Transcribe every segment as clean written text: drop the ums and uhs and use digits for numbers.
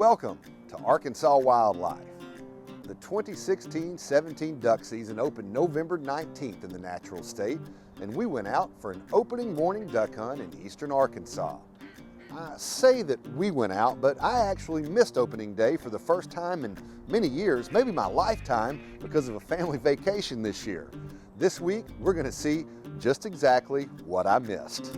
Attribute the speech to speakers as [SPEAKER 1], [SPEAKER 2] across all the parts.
[SPEAKER 1] Welcome to Arkansas Wildlife. The 2016-17 duck season opened November 19th in the natural state, and we went out for an opening morning duck hunt in eastern Arkansas. I say that we went out, but I actually missed opening day for the first time in many years, maybe my lifetime, because of a family vacation this year. This week, we're going to see just exactly what I missed.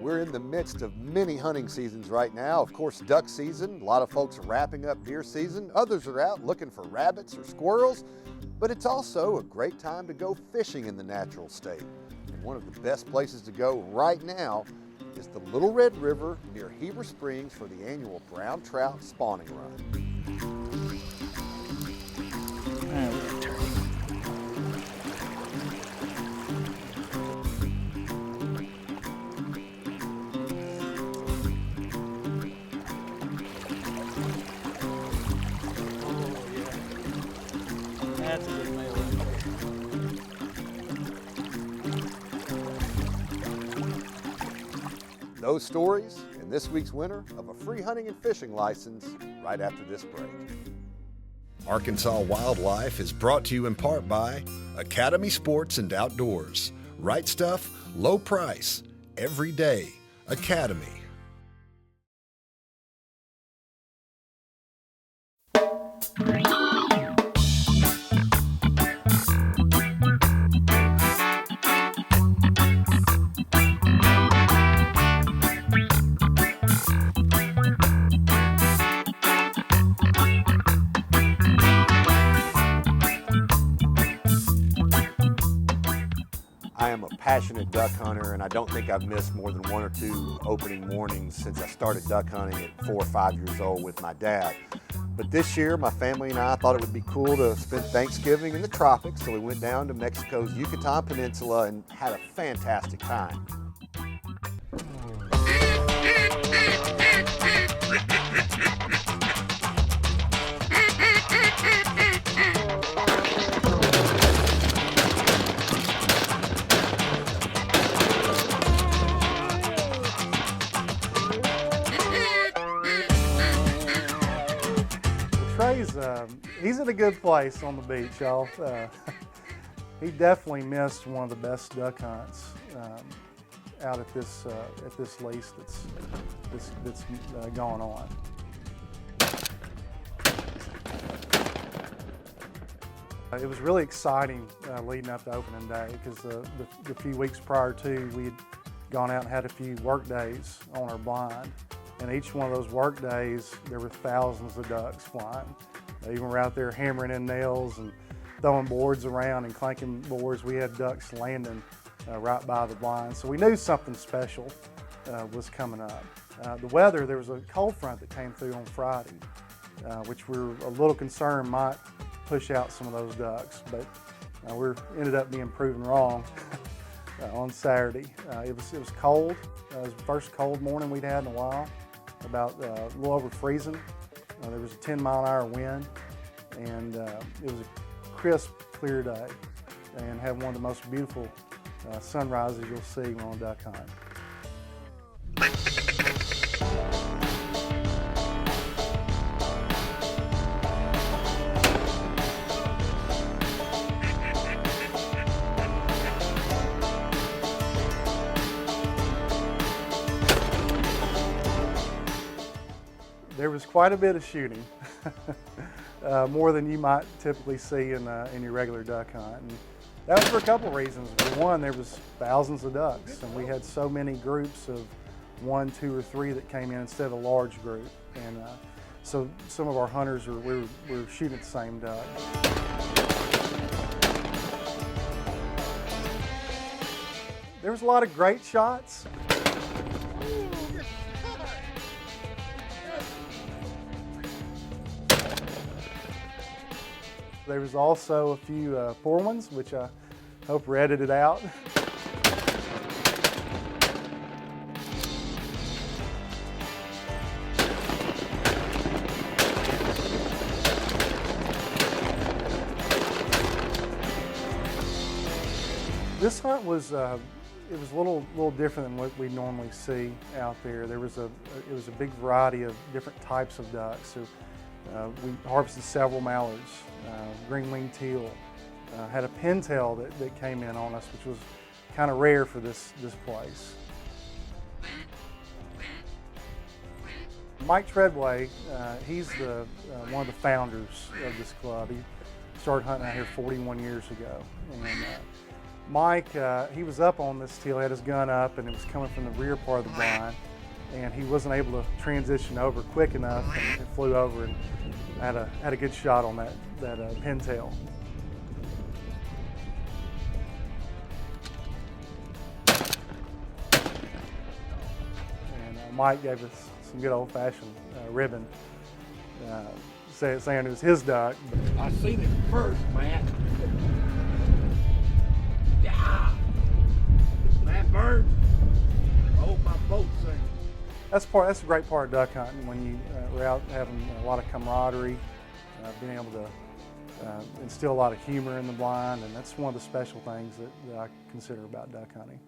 [SPEAKER 1] We're in the midst of many hunting seasons right now. Of course, duck season. A lot of folks are wrapping up deer season. Others are out looking for rabbits or squirrels. But it's also a great time to go fishing in the natural state. And one of the best places to go right now is the Little Red River near Heber Springs for the annual brown trout spawning run.
[SPEAKER 2] That's a good male.
[SPEAKER 1] Those stories and this week's winner of a free hunting and fishing license right after this break. Arkansas Wildlife is brought to you in part by Academy Sports and Outdoors. Right stuff, low price, every day. Academy. I am a passionate duck hunter, and I don't think I've missed more than one or two opening mornings since I started duck hunting at 4 or 5 years old with my dad. But this year, my family and I thought it would be cool to spend Thanksgiving in the tropics, so we went down to Mexico's Yucatan Peninsula and had a fantastic time.
[SPEAKER 2] Trey's, he's in a good place on the beach, y'all. He definitely missed one of the best duck hunts out at this lease that's going on. It was really exciting leading up to opening day because the few weeks prior to, we had gone out and had a few work days on our blind. And each one of those work days, there were thousands of ducks flying. Even we're out there hammering in nails and throwing boards around and clanking boards. We had ducks landing right by the blind. So we knew something special was coming up. The weather, there was a cold front that came through on Friday, which we were a little concerned might push out some of those ducks, but we ended up being proven wrong on Saturday. It was cold. It was the first cold morning we'd had in a while, about a little over freezing. There was a 10-mile-an-hour wind, and it was a crisp, clear day, and had one of the most beautiful sunrises you'll see on a duck hunt. There was quite a bit of shooting, more than you might typically see in your regular duck hunt. And that was for a couple reasons. For one, there was thousands of ducks, and we had so many groups of 1, 2, or 3 that came in instead of a large group. And so some of our hunters were shooting at the same duck. There was a lot of great shots. There was also a few poor ones, which I hope were edited out. This hunt was it was a little different than what we normally see out there. It was a big variety of different types of ducks. So, we harvested several mallards, green-winged teal, had a pintail that came in on us, which was kind of rare for this place. Mike Treadway, he's one of the founders of this club. He started hunting out here 41 years ago. And Mike, he was up on this teal, had his gun up, and it was coming from the rear part of the blind, and he wasn't able to transition over quick enough, and it flew over and had a good shot on that pintail. And Mike gave us some good old-fashioned ribbon, saying it was his duck.
[SPEAKER 3] I seen it first, Matt. Yeah. Matt Burns. Oh, my boat sinking.
[SPEAKER 2] That's a great part of duck hunting, when you are out having a lot of camaraderie, being able to instill a lot of humor in the blind, and that's one of the special things that I consider about duck hunting.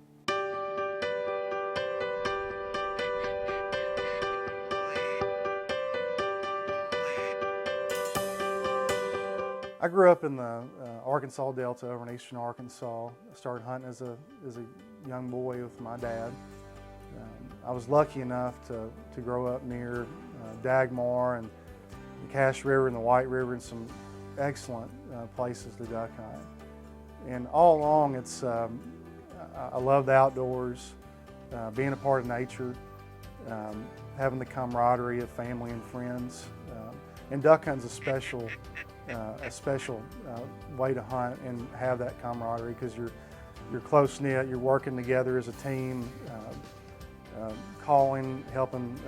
[SPEAKER 2] I grew up in the Arkansas Delta over in eastern Arkansas. I started hunting as a young boy with my dad. I was lucky enough to grow up near Dagmar and the Cache River and the White River, and some excellent places to duck hunt. And all along, I love the outdoors, being a part of nature, having the camaraderie of family and friends. And duck hunting's a special way to hunt and have that camaraderie, because you're close knit, you're working together as a team, calling, helping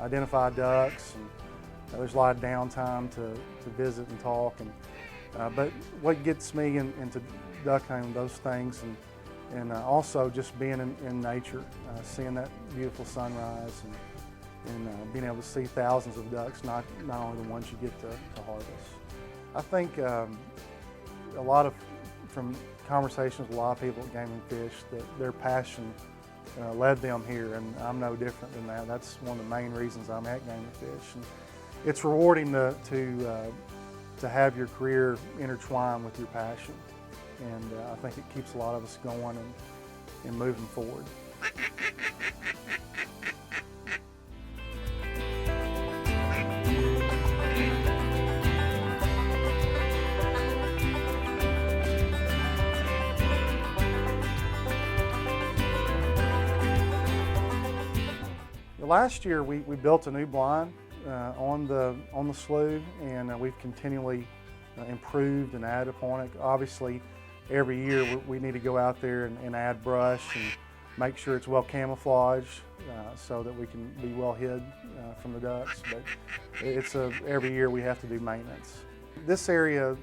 [SPEAKER 2] identify ducks, and there's a lot of downtime to visit and talk. And but what gets me into duck hunting, those things, and also just being in nature, seeing that beautiful sunrise, and being able to see thousands of ducks, not only the ones you get to harvest. I think from conversations with a lot of people at Game & Fish, that their passion led them here, and I'm no different than that. That's one of the main reasons I'm at Game & Fish. And it's rewarding to have your career intertwined with your passion, and I think it keeps a lot of us going and moving forward. Last year we built a new blind on the slough, and we've continually improved and added upon it. Obviously, every year we need to go out there and add brush and make sure it's well camouflaged, so that we can be well hid from the ducks. But every year we have to do maintenance. This area,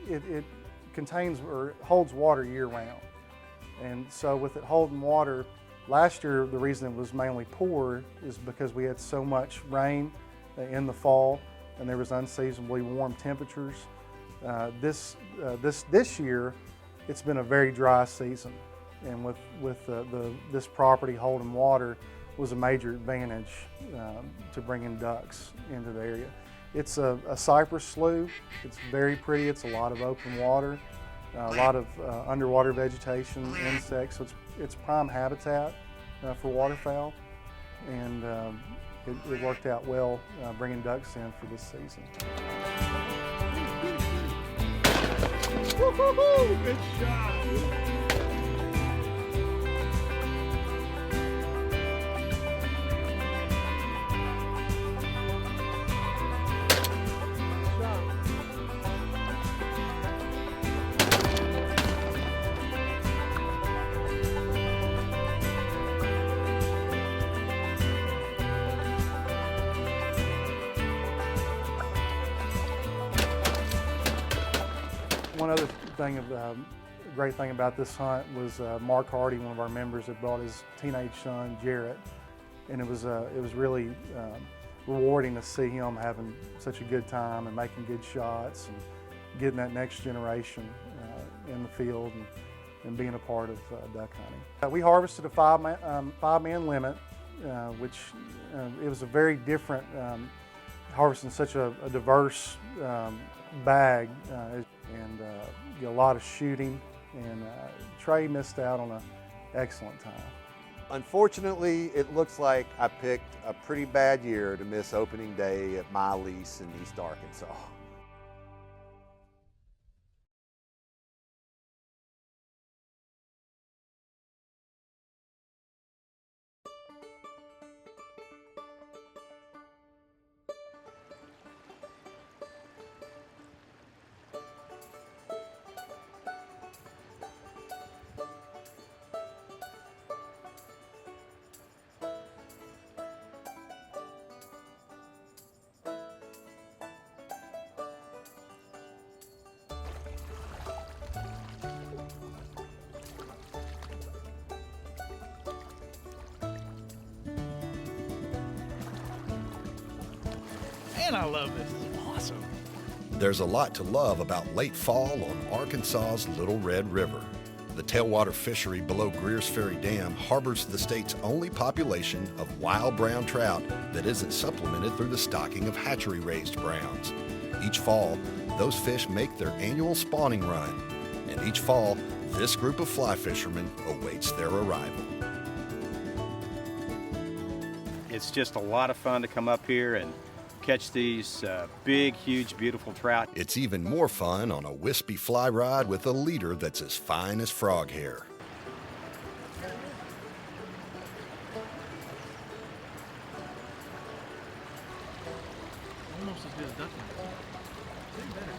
[SPEAKER 2] it contains or holds water year round, and so with it holding water, last year the reason it was mainly poor is because we had so much rain in the fall, and there was unseasonably warm temperatures. This year, it's been a very dry season, and with this property holding water was a major advantage to bringing ducks into the area. It's a cypress slough. It's very pretty. It's a lot of open water, a lot of underwater vegetation, insects. So it's prime habitat for waterfowl, and it worked out well bringing ducks in for this season.
[SPEAKER 3] Woo-hoo-hoo! Good shot!
[SPEAKER 2] One other thing, great thing about this hunt was Mark Hardy, one of our members, had brought his teenage son Jarrett, and it was really rewarding to see him having such a good time and making good shots and getting that next generation in the field. and being a part of duck hunting. We harvested a five-man limit, which it was a very different harvesting such a diverse bag, and a lot of shooting, and Trey missed out on an excellent time.
[SPEAKER 1] Unfortunately, it looks like I picked a pretty bad year to miss opening day at my lease in East Arkansas.
[SPEAKER 4] Man, I love this. This is awesome.
[SPEAKER 5] There's a lot to love about late fall on Arkansas's Little Red River. The tailwater fishery below Greer's Ferry Dam harbors the state's only population of wild brown trout that isn't supplemented through the stocking of hatchery-raised browns. Each fall, those fish make their annual spawning run, and each fall, this group of fly fishermen awaits their arrival.
[SPEAKER 6] It's just a lot of fun to come up here and catch these big, huge, beautiful trout.
[SPEAKER 5] It's even more fun on a wispy fly ride with a leader that's as fine as frog hair.
[SPEAKER 4] Almost as good as duck hunting. Way better.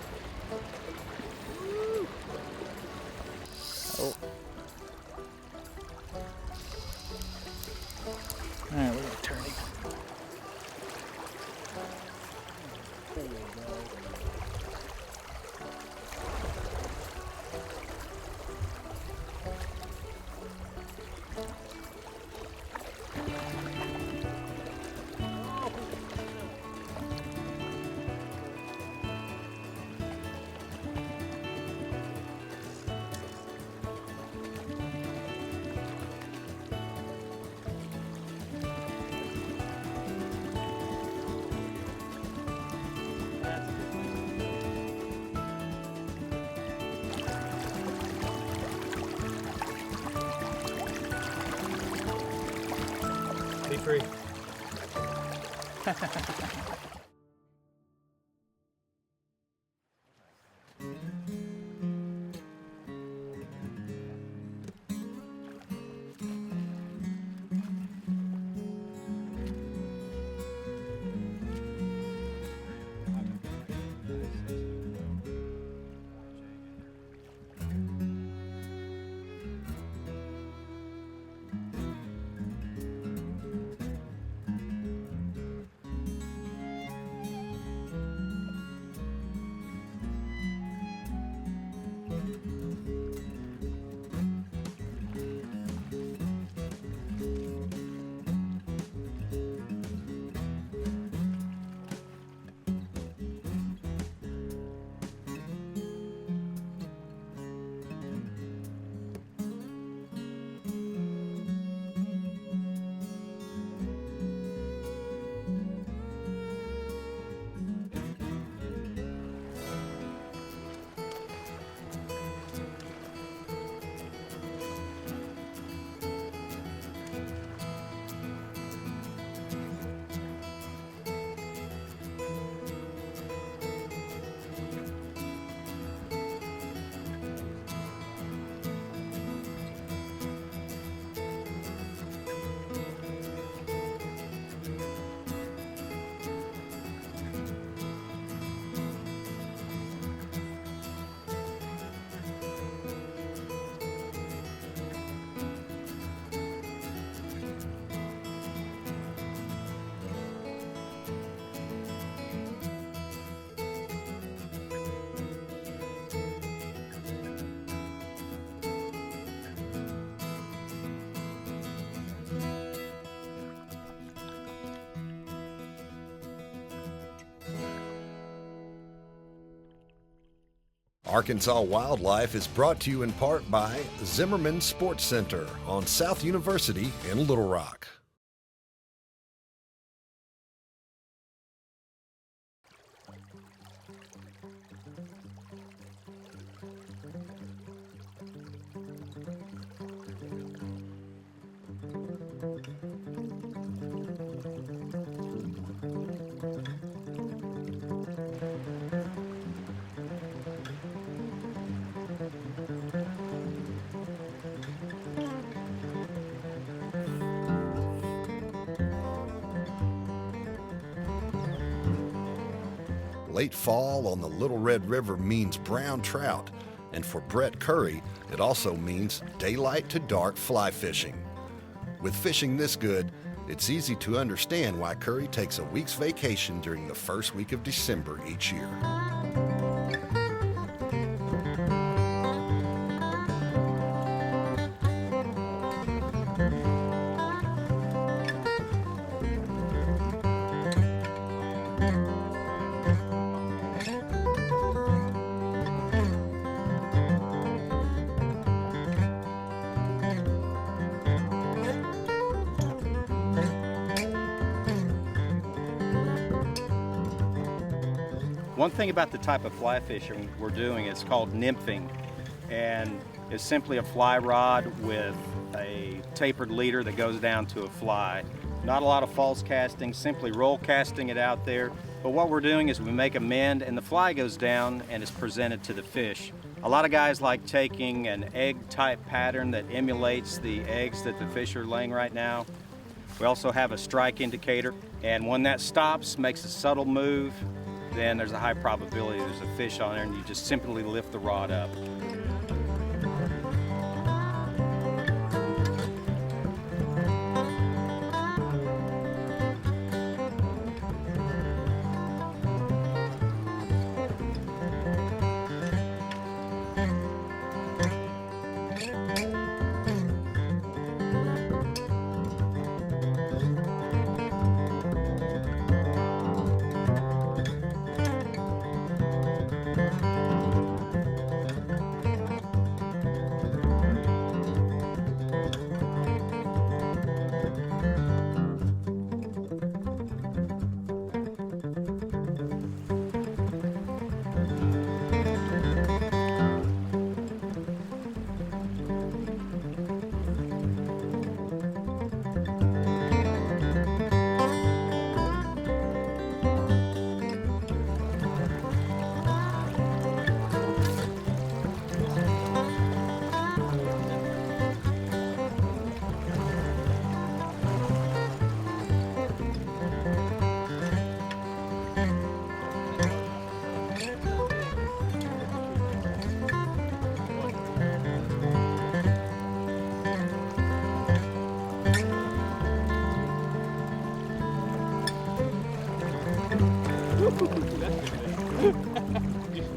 [SPEAKER 4] Oh. All right, we're gonna turn him. Be free.
[SPEAKER 5] Arkansas Wildlife is brought to you in part by Zimmerman Sports Center on South University in Little Rock. Late fall on the Little Red River means brown trout, and for Brett Curry, it also means daylight to dark fly fishing. With fishing this good, it's easy to understand why Curry takes a week's vacation during the first week of December each year.
[SPEAKER 6] One thing about the type of fly fishing we're doing is called nymphing, and it's simply a fly rod with a tapered leader that goes down to a fly. Not a lot of false casting, simply roll casting it out there. But what we're doing is we make a mend and the fly goes down and is presented to the fish. A lot of guys like taking an egg type pattern that emulates the eggs that the fish are laying right now. We also have a strike indicator, and when that stops, makes a subtle move, then there's a high probability there's a fish on there, and you just simply lift the rod up.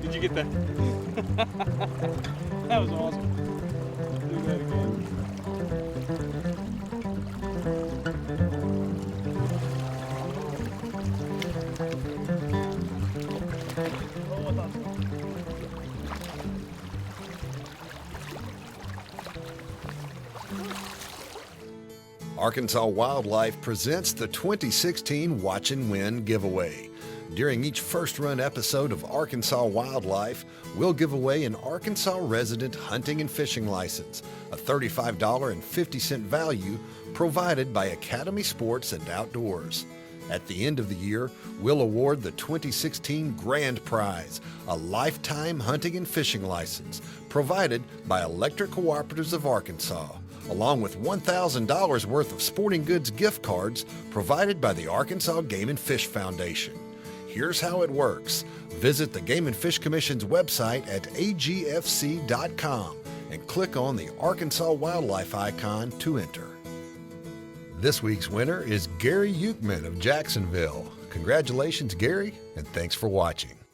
[SPEAKER 4] Did you get that? That was awesome. Do that again.
[SPEAKER 5] Arkansas Wildlife presents the 2016 Watch and Win giveaway. During each first run episode of Arkansas Wildlife, we'll give away an Arkansas resident hunting and fishing license, a $35.50 value provided by Academy Sports and Outdoors. At the end of the year, we'll award the 2016 Grand Prize, a lifetime hunting and fishing license provided by Electric Cooperatives of Arkansas, along with $1,000 worth of sporting goods gift cards provided by the Arkansas Game and Fish Foundation. Here's how it works. Visit the Game and Fish Commission's website at agfc.com and click on the Arkansas Wildlife icon to enter. This week's winner is Gary Ukeman of Jacksonville. Congratulations, Gary, and thanks for watching.